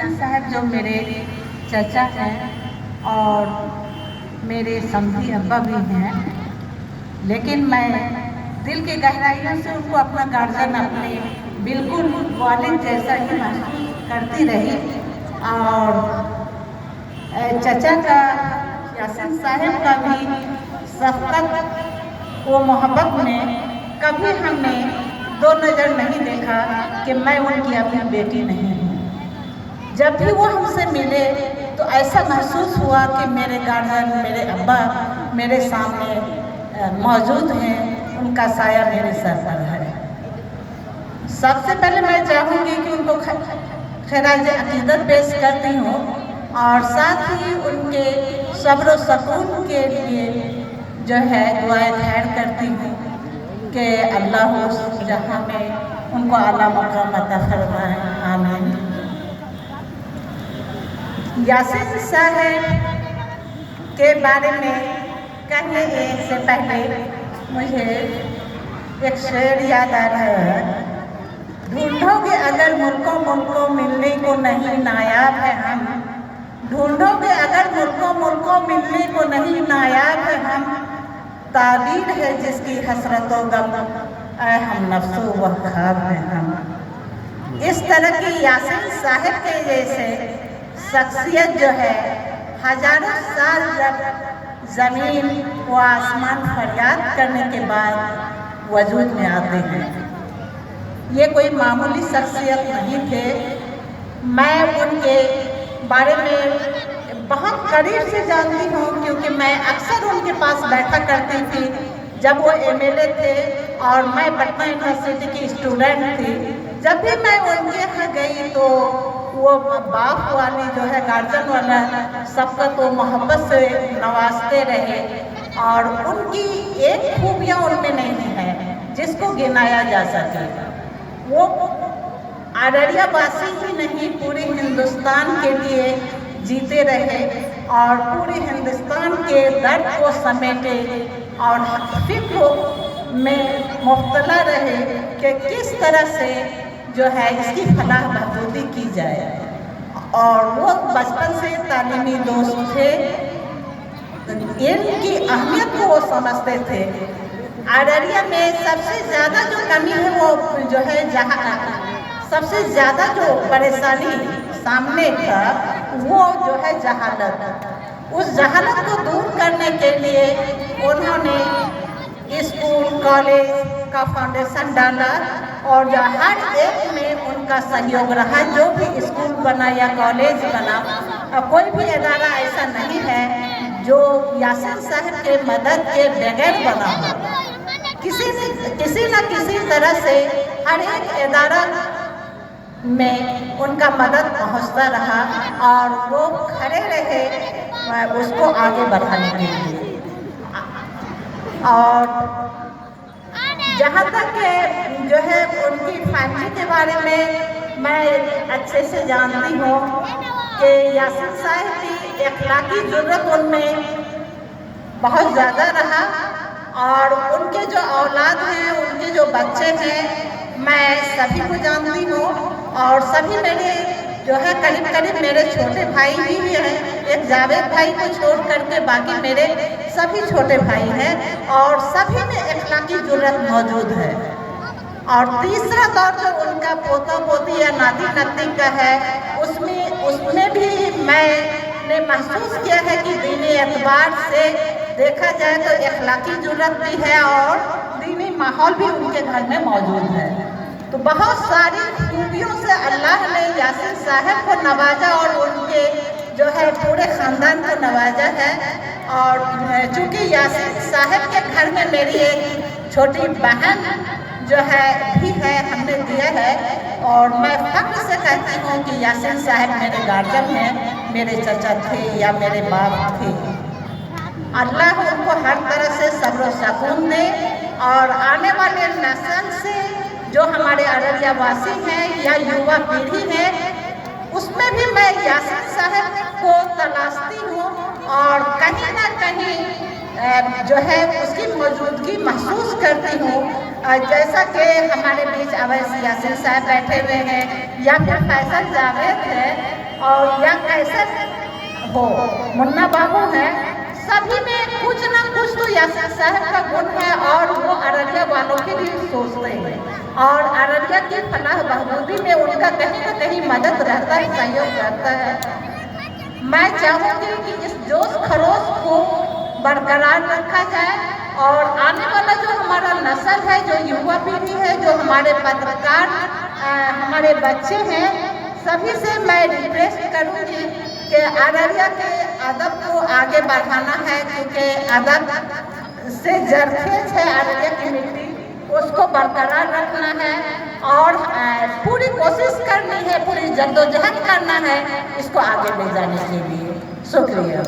यासिन साहब जो मेरे चचा हैं और मेरे समधी अब्बा भी हैं, लेकिन मैं दिल की गहराइयों से उनको अपना गार्जियन, अपने बिल्कुल वालिद जैसा ही महसूस करती रही। और चचा का, यासिन साहब का भी शफ़क़त व मोहब्बत में कभी हमने दो नज़र नहीं देखा कि मैं उनकी अपनी बेटी नहीं हूँ। जब भी वो हमसे मिले तो ऐसा महसूस हुआ कि मेरे गार्जियन, मेरे अब्बा मेरे सामने मौजूद हैं, उनका साया मेरे सर पर है। सबसे पहले मैं चाहूँगी कि उनको खराज अक़ीदत पेश करती हूँ और साथ ही उनके सब्र व सुकून के लिए जो है दुआए खैर करती हूँ कि अल्लाह उस जहाँ में उनको आला मकाम अता फरमाए। आमीन। यासिन साहब के बारे में कहने से पहले मुझे एक शेर याद आ रहा है। ढूंढोगे अगर मुल्कों मुल्कों मिलने को नहीं नायाब है हम, ढूंढोगे अगर मुल्कों मुल्कों मिलने को नहीं नायाब है हम, ताबीर है जिसकी हसरतों गम हम नफ्सो व ख्वाब है हम। इस तरह की यासिन साहब के जैसे शख्सियत जो है हजारों साल जब ज़मीन व आसमान फरियाद करने के बाद वजूद में आते हैं। ये कोई मामूली शख्सियत नहीं थे। मैं उनके बारे में बहुत करीब से जानती हूँ क्योंकि मैं अक्सर उनके पास बैठा करती थी जब वो एमएलए थे और मैं पटना यूनिवर्सिटी की स्टूडेंट थी। जब भी मैं उनके यहाँ गई तो वो बाप वाली जो है गार्जियन वाला शफ़क़त व मोहब्बत से नवाजते रहे और उनकी एक खूबियाँ उनमें नहीं है जिसको गिनाया जा सके। वो अररिया वासी ही नहीं पूरे हिंदुस्तान के लिए जीते रहे और पूरे हिंदुस्तान के दर्द को समेटे और फिक्र में मुब्तला रहे कि किस तरह से जो है इसकी फलाह बहबूदी की जाए। और वो बचपन से तालीमी दोस्त थे, इनकी अहमियत को वो समझते थे। अररिया में सबसे ज़्यादा जो कमी है वो जो है सबसे ज़्यादा जो परेशानी सामने था वो जो है जहालत। उस जहालत को दूर करने के लिए उन्होंने स्कूल कॉलेज का फाउंडेशन डाला और जो हर एक में उनका सहयोग रहा। जो भी स्कूल बना या कॉलेज बना, कोई भी इदारा ऐसा नहीं है जो यासिन साहब के मदद के बगैर बना हो। किसी न किसी तरह से हर एक इदारा में उनका मदद पहुंचता रहा और वो खड़े रहे उसको आगे बढ़ाने के लिए। और जहाँ तक जो है उनकी फैमिली के बारे में मैं अच्छे से जानती हूँ कि यासिन साहब की अखलाकी ज़रूरत उनमें बहुत ज़्यादा रहा और उनके जो औलाद हैं, उनके जो बच्चे हैं, मैं सभी को जानती हूँ और सभी मेरे जो है करीब करीब मेरे छोटे भाई भी हैं। एक जावेद भाई को छोड़ करके बाकी मेरे सभी छोटे भाई हैं और सभी में अखलाकी ज़रूरत मौजूद है। और तीसरा दौर जो उनका पोता पोती या नाती नाती का है उसमें भी मैंने महसूस किया है कि दीनी एतबार से देखा जाए तो अखलाकी ज़रूरत भी है और दीनी माहौल भी उनके घर में मौजूद है। तो बहुत सारी खूबियों से अल्लाह ने यासिन साहब को नवाजा और उनके जो है पूरे ख़ानदान को नवाजा है। और चूँकि यासिन साहब के घर में मेरी एक छोटी बहन जो है भी है, हमने दिया है और मैं फख्र से कहती हूँ कि यासिन साहब मेरे गार्जियन हैं, मेरे चचा थे या मेरे बाप थे। अल्लाह उनको हर तरह से सब्र सुकून दे और आने वाले नस्ल से जो हमारे अररिया वासी हैं या युवा पीढ़ी है उसमें भी मैं यासिन साहब को तलाशती हूँ और कहीं ना कहीं जो है उसकी मौजूदगी महसूस करती हूँ। जैसा कि हमारे बीच अवैस यासिन साहब बैठे हुए हैं या फिर फैसल जावेद है या कैसे हो, मुन्ना बाबू है, सभी में कुछ ना कुछ तो यासिन साहब का गुण है और वो अररिया वालों के लिए सोचते हैं और अररिया की फलाह बहबूदी में उनका कहीं ना कहीं मदद रहता है, सहयोग रहता है। मैं चाहूँगी कि इस जोश खरोश को बरकरार रखा जाए और आने वाला जो हमारा नस्ल है, जो युवा पीढ़ी है, जो हमारे पत्रकार हमारे बच्चे हैं, सभी से मैं रिक्वेस्ट करूँगी कि अररिया के अदब को आगे बढ़ाना है, क्योंकि अदब से जरखेज है अररिया की मिट्टी, उसको बरकरार रखना है और पूरी कोशिश करनी है, पूरी जद्दोजहद करना है इसको आगे ले जाने के लिए। शुक्रिया।